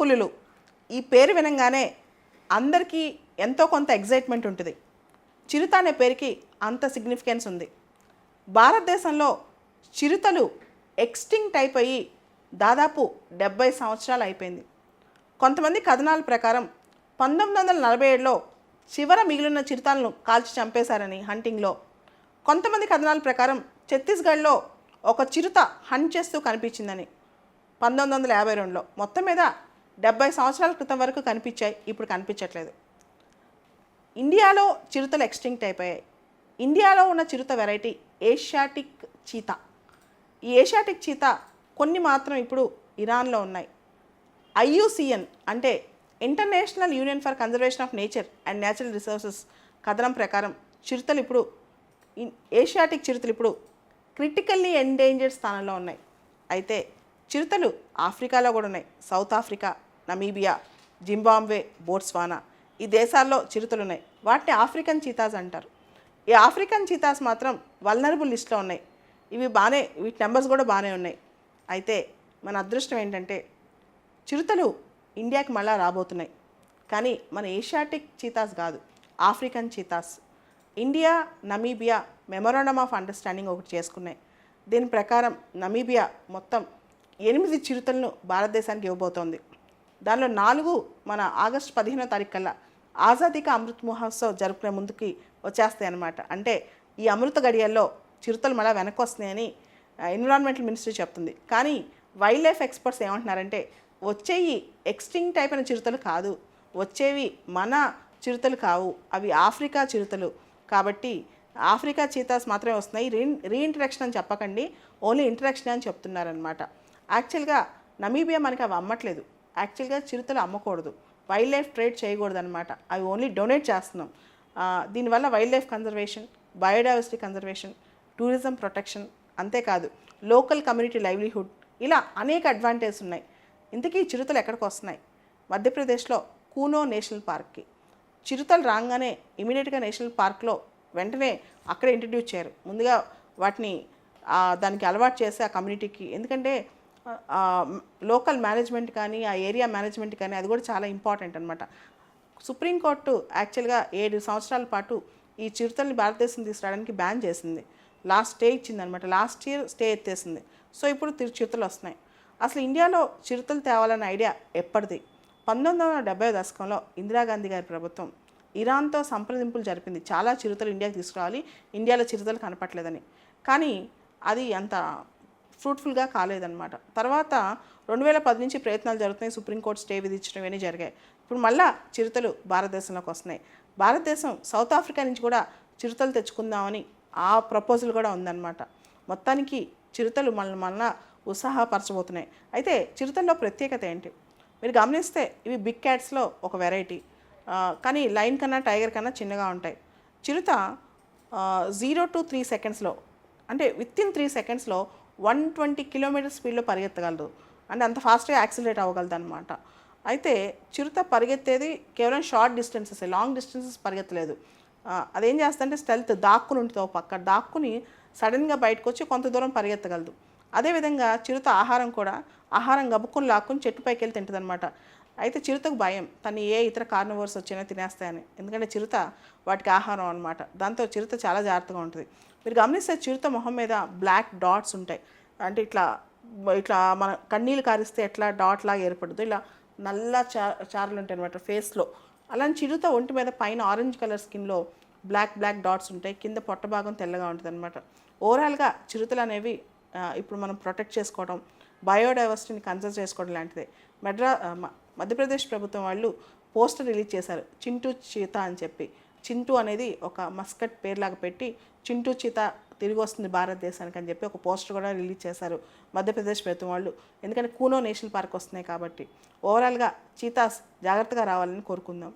పులులు ఈ పేరు వినంగానే అందరికీ ఎంతో కొంత ఎగ్జైట్మెంట్ ఉంటుంది. చిరుత అనే పేరుకి అంత సిగ్నిఫికెన్స్ ఉంది. భారతదేశంలో చిరుతలు ఎక్స్టింక్ట్ అయిపోయి దాదాపు 70 సంవత్సరాలు అయిపోయింది. కొంతమంది కథనాల ప్రకారం 1947లో చివర మిగిలిన చిరుతలను కాల్చి చంపేశారని హంటింగ్లో, కొంతమంది కథనాల ప్రకారం ఛత్తీస్గఢ్లో ఒక చిరుత హంట్ చేస్తూ కనిపించిందని 1952లో, మొత్తం మీద 70 సంవత్సరాల క్రితం వరకు కనిపించాయి, ఇప్పుడు కనిపించట్లేదు. ఇండియాలో చిరుతలు ఎక్స్టింక్ట్ అయిపోయాయి. ఇండియాలో ఉన్న చిరుత వెరైటీ ఏషియాటిక్ చీతా. ఈ ఏషియాటిక్ చీతా కొన్ని మాత్రం ఇప్పుడు ఇరాన్లో ఉన్నాయి. IUCN అంటే international union for conservation of nature and natural resources కథనం ప్రకారం ఏషియాటిక్ చిరుతలు ఇప్పుడు క్రిటికల్లీ ఎండేంజర్డ్ స్థానంలో ఉన్నాయి. అయితే చిరుతలు ఆఫ్రికాలో కూడా ఉన్నాయి. South Africa, Namibia, Zimbabwe, Botswana ఈ దేశాల్లో చిరుతలు ఉన్నాయి. వాటిని ఆఫ్రికన్ చీతాస్ అంటారు. ఈ ఆఫ్రికన్ చీతాస్ మాత్రం వల్నరబుల్ లిస్ట్లో ఉన్నాయి. వీటి నెంబర్స్ కూడా బాగానే ఉన్నాయి. అయితే మన అదృష్టం ఏంటంటే చిరుతలు ఇండియాకి మళ్ళా రాబోతున్నాయి. కానీ మన ఏషియాటిక్ చీతాస్ కాదు, African cheetahs. India, Namibia memorandum of understanding ఒకటి చేసుకున్నాయి. దీని ప్రకారం నమీబియా మొత్తం 8 చిరుతలను భారతదేశానికి ఇవ్వబోతోంది. దానిలో 4 మన ఆగస్టు 15వ తారీఖు కల్లా ఆజాదీ కా అమృత్ మహోత్సవ్ జరుపుకునే ముందుకి వచ్చేస్తాయి అన్నమాట. అంటే ఈ అమృత గడియల్లో చిరుతలు మళ్ళీ వెనక్కి వస్తున్నాయని ఎన్విరాన్మెంటల్ మినిస్ట్రీ చెప్తుంది. కానీ వైల్డ్ లైఫ్ ఎక్స్పర్ట్స్ ఏమంటున్నారంటే వచ్చేవి ఎక్స్టింక్ట్ అయిపోయిన చిరుతలు కాదు, వచ్చేవి మన చిరుతలు కావు, అవి ఆఫ్రికా చిరుతలు. కాబట్టి ఆఫ్రికా చీతాస్ మాత్రమే వస్తున్నాయి. రీఇంట్రడక్షన్ అని చెప్పకండి, ఓన్లీ ఇంట్రడక్షన్ అని చెప్తున్నారనమాట. యాక్చువల్గా నమీబియా మనకి అవి అమ్మట్లేదు. యాక్చువల్గా చిరుతలు అమ్మకూడదు, వైల్డ్ లైఫ్ ట్రేడ్ చేయకూడదు అనమాట. అవి ఓన్లీ డొనేట్ చేస్తున్నాం. దీనివల్ల wild life conservation, biodiversity conservation, tourism protection, అంతేకాదు లోకల్ కమ్యూనిటీ లైవ్లీహుడ్, ఇలా అనేక అడ్వాంటేజ్ ఉన్నాయి. ఇంతకీ చిరుతలు ఎక్కడికి వస్తున్నాయి? మధ్యప్రదేశ్లో కూనో నేషనల్ పార్క్కి చిరుతలు రాగానే ఇమీడియట్గా నేషనల్ పార్క్లో వెంటనే అక్కడే ఇంట్రడ్యూస్ చేయరు. ముందుగా వాటిని దానికి అలవాటు చేసి ఆ కమ్యూనిటీకి, ఎందుకంటే లోకల్ మేనేజ్మెంట్ కానీ ఆ ఏరియా మేనేజ్మెంట్ కానీ అది కూడా చాలా ఇంపార్టెంట్ అనమాట. సుప్రీంకోర్టు యాక్చువల్గా 7 సంవత్సరాల పాటు ఈ చిరుతల్ని భారతదేశం తీసుకురావడానికి బ్యాన్ చేసింది. లాస్ట్ స్టే ఇచ్చిందనమాట. లాస్ట్ ఇయర్ స్టే ఎత్తేసింది. సో ఇప్పుడు చిరుతలు వస్తున్నాయి. అసలు ఇండియాలో చిరుతలు తేవాలన్న ఐడియా ఎప్పటిది? 1970 దశకంలో ఇందిరాగాంధీ గారి ప్రభుత్వం ఇరాన్తో సంప్రదింపులు జరిపింది. చాలా చిరుతలు ఇండియాకి తీసుకురావాలి, ఇండియాలో చిరుతలు కనపట్లేదని. కానీ అది అంత ఫ్రూట్ఫుల్గా కాలేదన్నమాట. తర్వాత 2010 నుంచి ప్రయత్నాలు జరుగుతున్నాయి. సుప్రీంకోర్టు స్టే విధించడం ఇవన్నీ జరిగాయి. ఇప్పుడు మళ్ళా చిరుతలు భారతదేశంలోకి వస్తున్నాయి. భారతదేశం సౌత్ ఆఫ్రికా నుంచి కూడా చిరుతలు తెచ్చుకుందామని ఆ ప్రపోజల్ కూడా ఉందన్నమాట. మొత్తానికి చిరుతలు మళ్ళా ఉత్సాహపరచబోతున్నాయి. అయితే చిరుతల్లో ప్రత్యేకత ఏంటి? మీరు గమనిస్తే ఇవి బిగ్ క్యాట్స్లో ఒక వెరైటీ, కానీ లైన్ కన్నా టైగర్ కన్నా చిన్నగా ఉంటాయి. చిరుత 0 to 3 సెకండ్స్లో, అంటే వితిన్ 3 సెకండ్స్లో 120 కిలోమీటర్ స్పీడ్లో పరిగెత్తగలదు. అంటే అంత ఫాస్ట్గా యాక్సిలరేట్ అవ్వగలదు అనమాట. అయితే చిరుత పరిగెత్తేది కేవలం షార్ట్ డిస్టెన్సెస్, లాంగ్ డిస్టెన్సెస్ పరిగెత్తలేదు. అదేం చేస్తుందంటే స్టెల్త్, దాక్కుని ఉంటుంది. ఒక పక్క దాక్కుని సడన్గా బయటకు వచ్చి కొంత దూరం పరిగెత్తగలదు. అదేవిధంగా చిరుత ఆహారం గబుక్కుని లాక్కుని చెట్టుపైకి వెళ్ళి తింటుంది అనమాట. అయితే చిరుతకు భయం, తను ఏ ఇతర కార్నివోర్స్ వచ్చినా తినేస్తాయని. ఎందుకంటే చిరుత వాటికి ఆహారం అనమాట. దాంతో చిరుత చాలా జాగ్రత్తగా ఉంటుంది. మీరు గమనిస్తే చిరుత మొహం మీద బ్లాక్ డాట్స్ ఉంటాయి. అంటే ఇట్లా మన కన్నీళ్ళు కారిస్తే ఎట్లా డాట్ లాగా ఏర్పడుతుందో ఇలా నల్ల చారలు ఉంటాయి అనమాట ఫేస్లో. అలాంటి చిరుత ఒంటి మీద పైన ఆరెంజ్ కలర్ స్కిన్లో బ్లాక్ డాట్స్ ఉంటాయి, కింద పొట్ట భాగం తెల్లగా ఉంటుంది అనమాట. ఓవరాల్గా చిరుతలు అనేవి ఇప్పుడు మనం ప్రొటెక్ట్ చేసుకోవడం, బయోడైవర్సిటీని కన్సర్వ్ చేసుకోవడం లాంటిదే. మధ్యప్రదేశ్ ప్రభుత్వం వాళ్ళు పోస్టర్ రిలీజ్ చేశారు, చింటూ చీతా అని చెప్పి. చింటూ అనేది ఒక మస్కట్ పేరులాగా పెట్టి చింటూ చీతా తిరిగి వస్తుంది భారతదేశానికి అని చెప్పి ఒక పోస్టర్ కూడా రిలీజ్ చేశారు మధ్యప్రదేశ్ ప్రభుత్వం వాళ్ళు. ఎందుకంటే కూనో నేషనల్ పార్క్ వస్తున్నాయి కాబట్టి. ఓవరాల్గా చీతాస్ జాగ్రత్తగా రావాలని కోరుకుందాం.